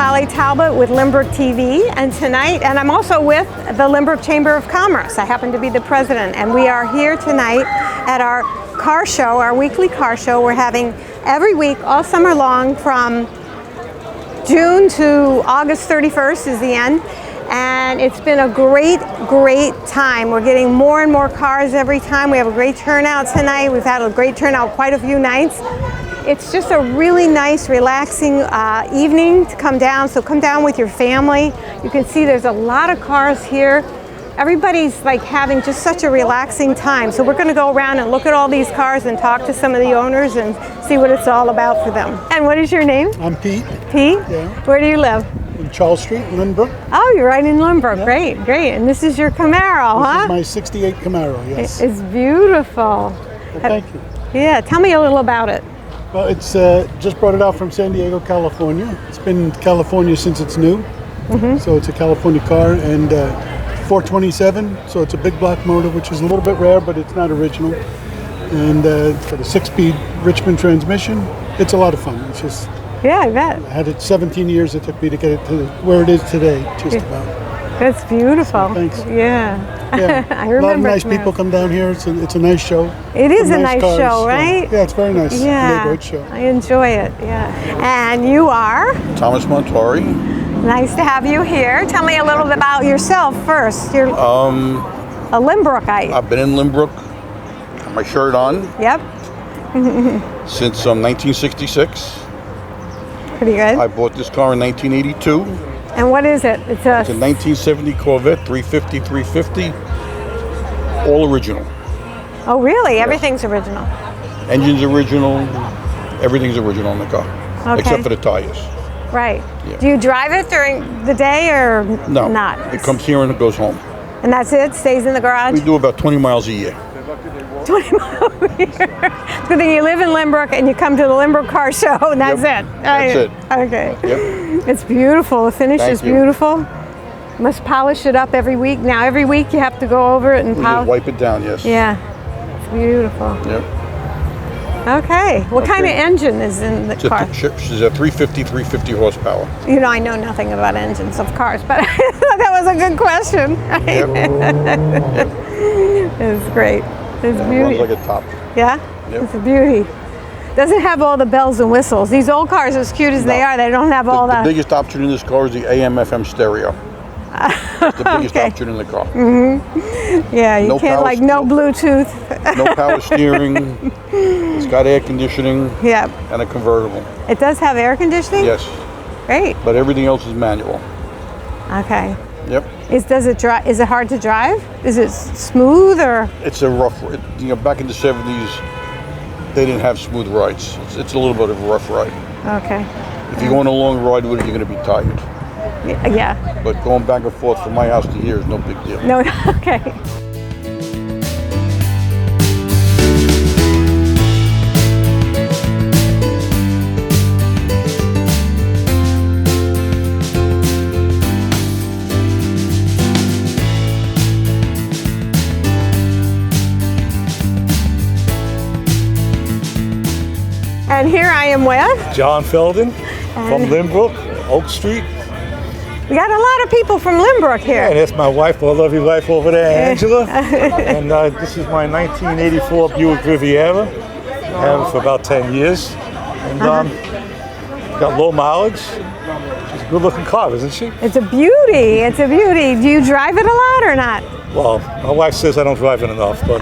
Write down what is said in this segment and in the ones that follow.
Sally Talbot with Lynbrook TV, and tonight, and I'm also with the Lynbrook Chamber of Commerce. I happen to be the president, and we are here tonight at our car show, our weekly car show. We're having every week, all summer long, from June to August 31st is the end. And it's been a great time. We're getting more and more cars every time. We have a great turnout tonight. We've had a great turnout quite a few nights. It's just a really nice, relaxing evening to come down. So come down with your family. You can see there's a lot of cars here. Everybody's like having just such a relaxing time. So we're going to go around and look at all these cars and talk to some of the owners and see what it's all about for them. And what is your name? I'm Pete. Pete? Yeah. Where do you live? In Charles Street, Lynbrook. Oh, you're right in Lynbrook. Yeah. Great. And this is your Camaro, huh? This is my 68 Camaro, yes. It's beautiful. Well, thank you. Yeah, tell me a little about it. Well, it's just brought it out from San Diego, California. It's been in California since it's new. So it's a California car, and 427, so it's a big block motor, which is a little bit rare, but it's not original. And it's got a 6-speed Richmond transmission. It's a lot of fun. It's just, Yeah, I bet. I had it 17 years it took me to get it to where it is today, just about. That's beautiful. So thanks. Yeah. Yeah. I remember. A lot of nice Camaros. people come down here. It's a nice show. It is Some a nice cars. show, right? Yeah, it's very nice. Yeah. Neighborhood show. I enjoy it, yeah. And you are? Thomas Montori. Nice to have you here. Tell me a little bit about yourself first. You're a Lynbrookite. I've been in Lynbrook, got my shirt on, Yep, since 1966. pretty good. I bought this car in 1982. And what is it? It's a It's a 1970 Corvette 350, all original. Oh, really? Everything's original. Engine's original, everything's original in the car, Okay. except for the tires. Right. Yeah. Do you drive it during the day or No, not? it comes here and it goes home. And that's it? Stays in the garage? We do about 20 miles a year. 20 miles a year. It's good thing you live in Lynbrook and you come to the Lynbrook Car Show and that's Yep. it. That's it. Okay. Yep. It's beautiful. The finish Thank is you. beautiful. Must polish it up every week. Now every week you have to go over it and We just polish. wipe it down, yes. Yeah. It's beautiful. Yep. Okay. What kind of Okay. engine is in the It's a, car? she's a 350 horsepower. You know, I know nothing about engines of cars, but I thought that was a good question. Yep. It's great. It's Runs beautiful. like a top. Yeah? Yep. It's a beauty. Doesn't have all the bells and whistles. These old cars, as cute as they No. are, they don't have all The that. biggest option in this car is the AM/FM stereo. It's the biggest Okay. option in the car. Yeah, you no can't, power like, no steering. Bluetooth. No power steering. It's got air conditioning Yeah. and a convertible. It does have air conditioning? Yes, Great. but everything else is manual. Okay. Yep. Is it hard to drive? Is it smooth or? It's a rough. Back in the 70s, they didn't have smooth rides. It's a little bit of a rough ride. Okay. If you go on a long ride with it, you're going to be tired. Yeah. But going back and forth from my house to here is no big deal. No, okay. And here I am with, John Felden from And- Lynbrook, Oak Street. we got a lot of people from Lynbrook here. And that's my wife, my lovely wife over there, Angela. And this is my 1984 Buick Riviera. I have it for about 10 years. And got low mileage. She's a good looking car, isn't she? It's a beauty. It's a beauty. Do you drive it a lot or not? Well, my wife says I don't drive it enough, but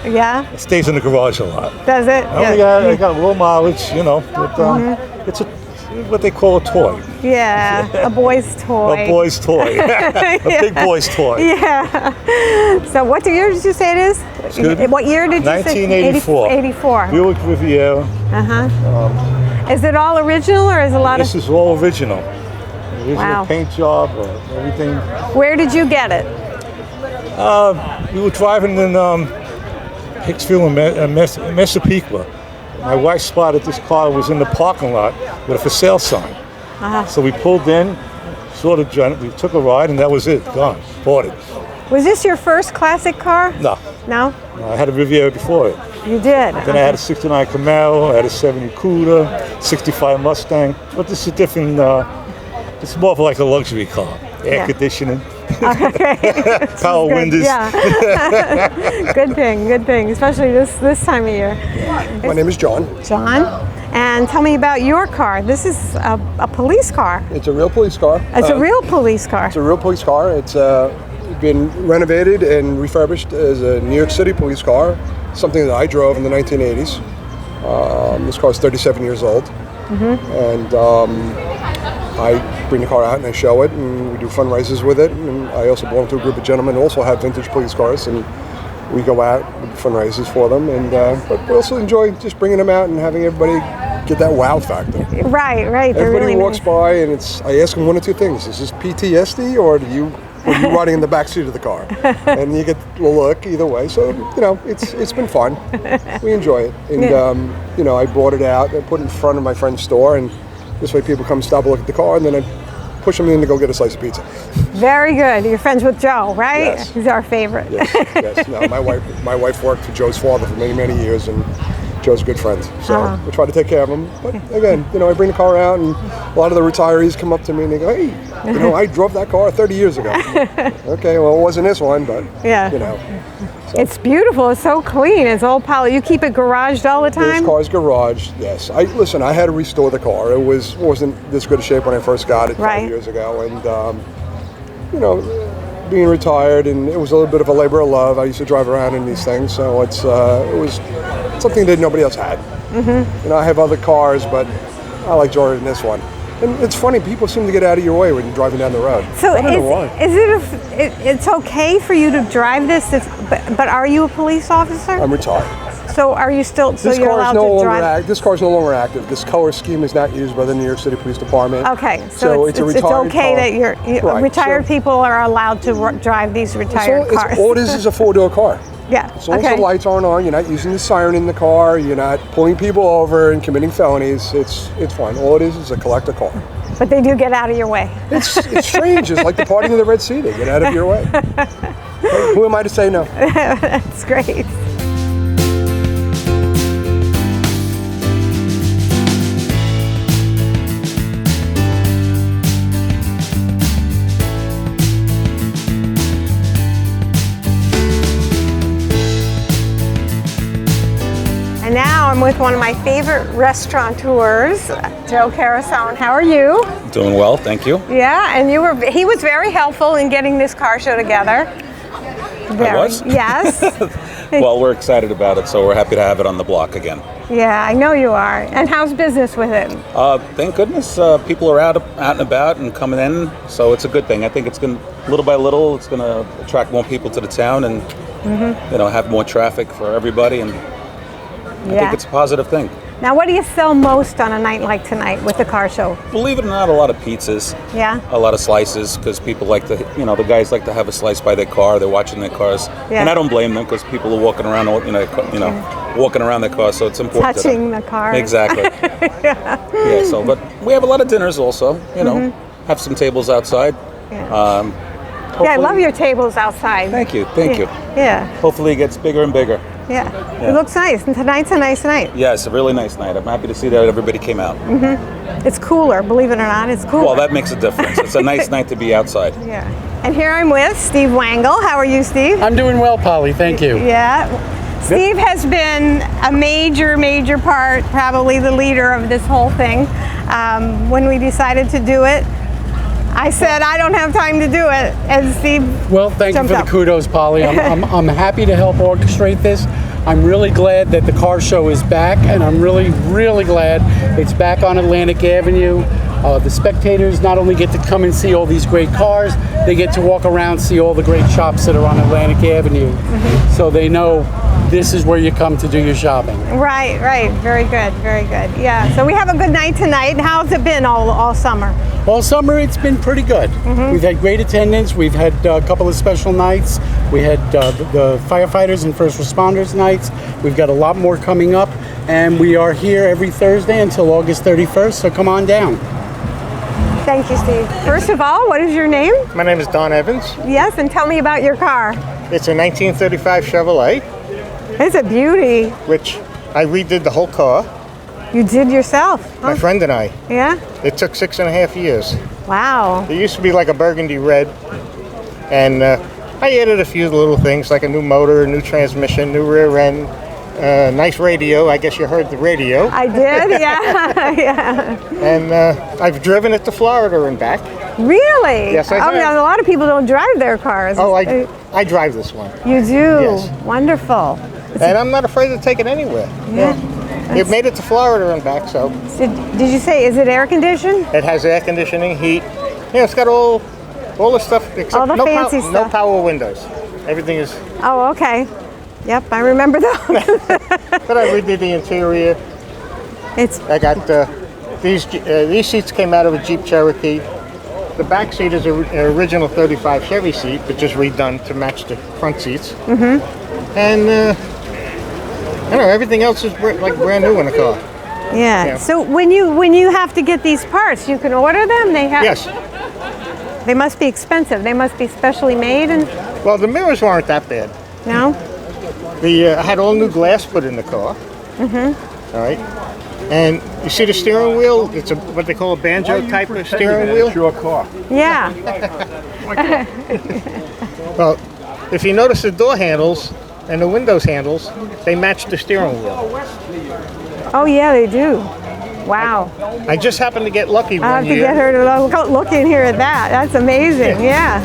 Yeah. it stays in the garage a lot. Does it? I got low mileage, but it's what they call a toy. Yeah. A boy's toy. A boy's toy. A big boy's toy. Yeah. So what year did you say it is? Excuse me? What year did you say? 1984. 84. Buick Riviera. Is it all original or is a lot This of? is all original. Original Wow. paint job, everything. Where did you get it? We were driving in Hicksville and Massapequa. My wife spotted this car was in the parking lot with a for sale sign. So we pulled in, saw the joint, we took a ride, and that was it. Gone. Bought it. Was this your first classic car? No, No? I had a Riviera before it. You did? Then I had a 69 Camaro, I had a 70 Cuda, 65 Mustang. But this is a different It's more of like a luxury car. Air Yeah. conditioning, Okay. power Good, windows. Yeah. Good thing, especially this time of year. My name is John. John, and tell me about your car. This is a police car. It's a real police car. It's a real police car. It's a real police car. It's been renovated and refurbished as a New York City police car, something that I drove in the 1980s. This car is 37 years old. And I bring the car out and I show it, and we do fundraisers with it. And I also belong to a group of gentlemen who also have vintage police cars, and we go out and do fundraisers for them. And but we also enjoy just bringing them out and having everybody get that wow factor. Right. They're Everybody really walks nice. by, and I ask them one or two things: is this PTSD, or are you riding in the back seat of the car? And you get a look either way. So it's been fun. We enjoy it, and I brought it out. I put it in front of my friend's store, and this way people come stop and look at the car, and then I push them in to go get a slice of pizza. Very good. You're friends with Joe, right? Yes. He's our favorite. Yes. No, my wife worked for Joe's father for many years, and Joe's a good friend. So we try to take care of him. But again, I bring the car out, and a lot of the retirees come up to me and they go, "Hey, I drove that car 30 years ago." Okay, well, it wasn't this one, but Yeah. So It's beautiful. It's so clean. It's all poly. You keep it garaged all the this time? car's garaged. Yes. I had to restore the car. It wasn't this good a shape when I first got it 5 Right. years ago, and being retired, and it was a little bit of a labor of love. I used to drive around in these things, so it was something that nobody else had. I have other cars, but I like driving this one. And it's funny, people seem to get out of your way when you're driving down the road. So I don't know why. it's okay for you to drive this, but are you a police officer? I'm retired. So are you still, so This you're car is allowed no to longer drive? This car is no longer active. This color scheme is not used by the New York City Police Department. Okay, so it's a retired okay car. that Right, retired so- people are allowed to drive these retired cars. All it is a four-door car. Yeah, As long as okay. the lights aren't on, you're not using the siren in the car, you're not pulling people over and committing felonies. It's fine. All it is a collector car. But they do get out of your way. It's strange. It's like the party in the Red Sea. They get out of your way. Who am I to say no? That's great. And now I'm with one of my favorite restaurateurs, Joe Carasone. How are you? Doing well, thank you. Yeah, and he was very helpful in getting this car show together. Very, was? Yes. Well, we're excited about it, so we're happy to have it on the block again. Yeah, I know you are. And how's business with it? Thank goodness people are out and about and coming in, so it's a good thing. I think it's going to, little by little, it's going to attract more people to the town and have more traffic for everybody, and I think it's a positive thing. Now, what do you sell most on a night like tonight with the car show? Believe it or not, a lot of pizzas. Yeah? A lot of slices, because people like to, the guys like to have a slice by their car. They're watching their cars, Yeah. and I don't blame them because people are walking around, walking around their car, so it's important. to them. Touching the car. Exactly. Yeah. So, but we have a lot of dinners also. Have some tables outside. Yeah. Yeah, I love your tables outside. Thank you. Yeah, Hopefully, it gets bigger and bigger. yeah. It looks nice. And tonight's a nice night. Yeah, it's a really nice night. I'm happy to see that everybody came out. It's cooler, believe it or not. It's cooler. Well, that makes a difference. It's a nice night to be outside. Yeah. And here I'm with Steve Wangle. How are you, Steve? I'm doing well, Polly. Thank you. Yeah. Steve has been a major part, probably the leader of this whole thing. When we decided to do it, I said, I don't have time to do it. And Steve Well, thank you jumped for the up. kudos, Polly. I'm happy to help orchestrate this. I'm really glad that the car show is back, and I'm really glad it's back on Atlantic Avenue. The spectators not only get to come and see all these great cars, they get to walk around, see all the great shops that are on Atlantic Avenue. So they know this is where you come to do your shopping. Right. Very good. Yeah. So we have a good night tonight. How's it been all summer? All summer, it's been pretty good. We've had great attendance. We've had a couple of special nights. We had the firefighters and first responders nights. We've got a lot more coming up, and we are here every Thursday until August 31st, so come on down. Thank you, Steve. First of all, what is your name? My name is Don Evans. Yes, and tell me about your car. It's a 1935 Chevrolet, It's a beauty. which I redid the whole car, You did yourself. my Huh? friend and I. Yeah? It took 6.5 years. Wow. It used to be like a burgundy red, and I added a few little things like a new motor, a new transmission, new rear end, nice radio. I guess you heard the radio. I did, yeah. Yeah. And I've driven it to Florida and back. Really? Yes, I Oh, have. now a lot of people don't drive their cars. Oh, I drive this one, You do? Yes. Wonderful. and I'm not afraid to take it anywhere. Yeah. It made it to Florida and back, so Did you say, is it air conditioned? it has air conditioning, heat. Yeah, it's got all the stuff except All the no, fancy no stuff. power windows. Everything is. Oh, okay. Yep, I remember those. But I redid the interior. It's I got these seats came out of a Jeep Cherokee. The back seat is an original 35 Chevy seat, but just redone to match the front seats. Mm-hmm. And I don't know, everything else is like brand new in the car. yeah. Yeah. So when you have to get these parts, you can order them. Yes. They must be expensive. They must be specially made, and Well, the mirrors weren't that bad. no. I had all new glass put in the car. Mm-hmm. All right. And you see the steering wheel? It's what they call a banjo type of steering wheel. Your car. Yeah. Well, if you notice the door handles and the windows handles, they match the steering wheel. Oh yeah, they do. Wow. I just happened to get lucky I have one to year. get her to look in here at that. That's amazing. Yeah.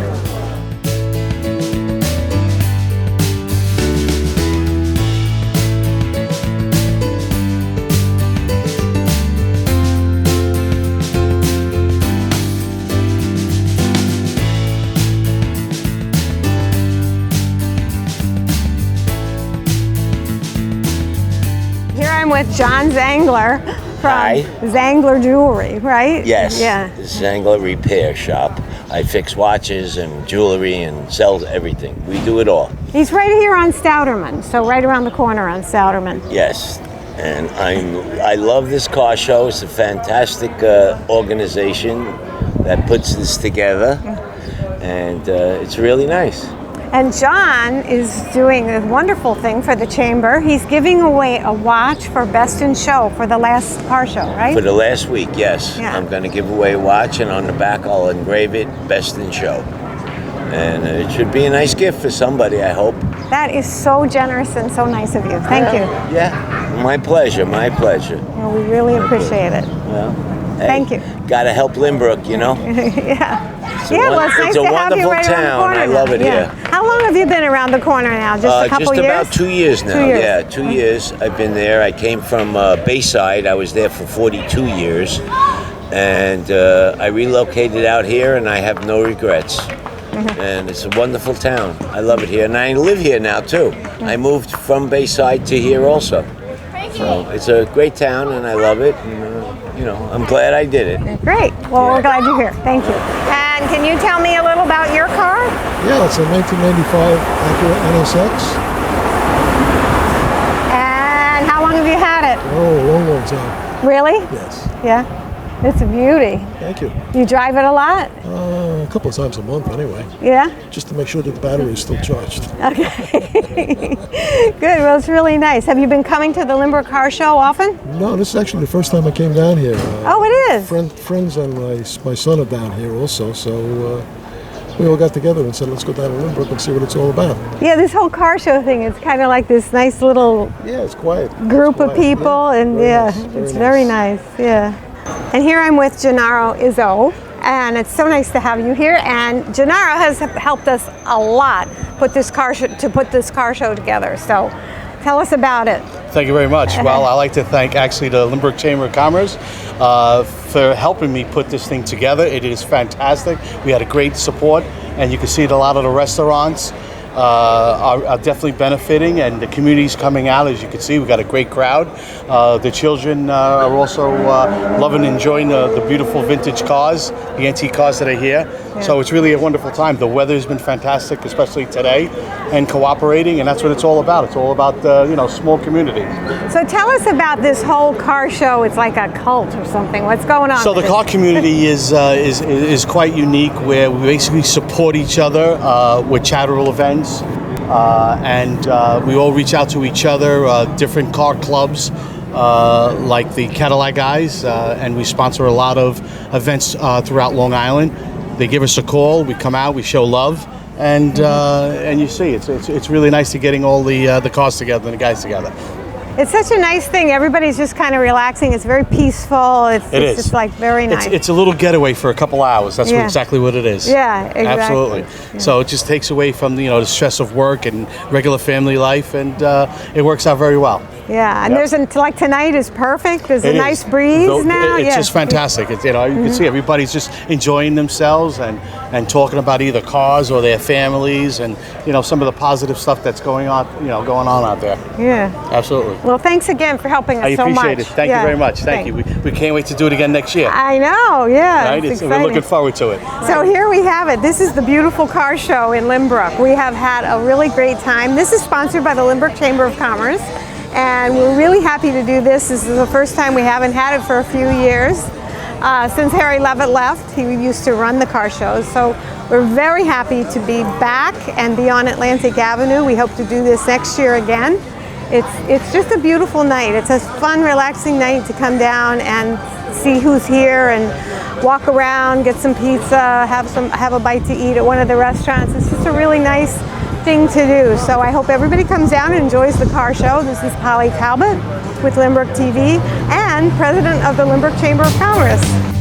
Here I'm with John Zangler from Hi. Zangler Jewelry, right? Yes. Yeah. This is Zangler Repair Shop. I fix watches and jewelry and sell everything. We do it all. He's right here on Stouderman, so right around the corner on Stouderman. Yes. And I love this car show. It's a fantastic organization that puts this together. And it's really nice. And John is doing a wonderful thing for the chamber. He's giving away a watch for Best in Show for the last car show, right? For the last week, yes. Yeah. I'm going to give away a watch, and on the back I'll engrave it Best in Show. And it should be a nice gift for somebody, I hope. That is so generous and so nice of you. Thank you. Yeah. My pleasure, my pleasure. Well, we really appreciate it. Well, hey, Thank you. Gotta help Lynbrook, you know? Yeah. It's a Yeah, well, won- it's nice it's a to have you wonderful right around the town. corner I now. love it Yeah. here. How long have you been around the corner now? Just a couple just years? about 2 years now. 2 years. Yeah, 2 years I've been there. I came from Bayside. I was there for 42 years. And I relocated out here, and I have no regrets. Mm-hmm. And it's a wonderful town. I love it here. And I live here now, too. I moved from Bayside to here also. So it's a great town, and I love it. And, I'm glad I did it. Great. Well, we're glad you're here. Thank you. And can you tell me a little about your car? Yeah, it's a 1995 Acura NSX. And how long have you had it? Oh, long time. Really? Yes. Yeah. It's a beauty. Thank you. You drive it a lot? A couple of times a month anyway, Yeah? just to make sure that the battery is still charged. Okay. Good. Well, it's really nice. Have you been coming to the Lynbrook Car Show often? No, this is actually the first time I came down here. Oh, it is? Friends and my son are down here also, so we all got together and said, let's go down to Lynbrook and see what it's all about. Yeah, this whole car show thing is kind of like this nice little Yeah, it's quiet. group It's of quiet. people, Yeah, and very yeah, nice, it's very nice. Yeah. And here I'm with Gennaro Izzo, and it's so nice to have you here. And Gennaro has helped us a lot put this car show together. So, tell us about it. Thank you very much. Well, I'd like to thank actually the Lynbrook Chamber of Commerce for helping me put this thing together. It is fantastic. We had a great support, and you can see that a lot of the restaurants are definitely benefiting, and the community's coming out. As you can see, we got a great crowd. The children are also loving and enjoying the beautiful vintage cars, the antique cars that are here. Yeah. So it's really a wonderful time. The weather's been fantastic, especially today, and cooperating, and that's what it's all about. It's all about small communities. So, tell us about this whole car show. It's like a cult or something. What's going on? So the with car it? community is quite unique, where we basically support each other with charitable events, and we all reach out to each other, different car clubs, like the Cadillac guys, and we sponsor a lot of events throughout Long Island. They give us a call, we come out, we show love, and you see, it's really nice to getting all the cars together and the guys together. It's such a nice thing. Everybody's just kind of relaxing. It's very peaceful. It's just like very nice. It's a little getaway for a couple hours. That's exactly what it is. Yeah, exactly. Absolutely. Yeah. So it just takes away from the stress of work and regular family life, and it works out very well. Yeah, and Yep. there's like tonight is perfect. There's a It nice is. breeze now. It's just fantastic. It's, you can see everybody's just enjoying themselves and talking about either cars or their families and some of the positive stuff that's going on out there. Yeah. Absolutely. Well, thanks again for helping us so much. I appreciate it. Thank you very much. Thank you. We can't wait to do it again next year. I know. Yeah. Right? It's We're exciting. looking forward to it. So here we have it. This is the beautiful car show in Lynbrook. We have had a really great time. This is sponsored by the Lynbrook Chamber of Commerce, and we're really happy to do this. This is the first time. We haven't had it for a few years. Since Harry Levitt left, he used to run the car shows. So we're very happy to be back and be on Atlantic Avenue. We hope to do this next year again. It's just a beautiful night. It's a fun, relaxing night to come down and see who's here and walk around, get some pizza, have a bite to eat at one of the restaurants. It's just a really nice thing to do. So I hope everybody comes down and enjoys the car show. This is Polly Talbot with Lynbrook TV and president of the Lynbrook Chamber of Commerce.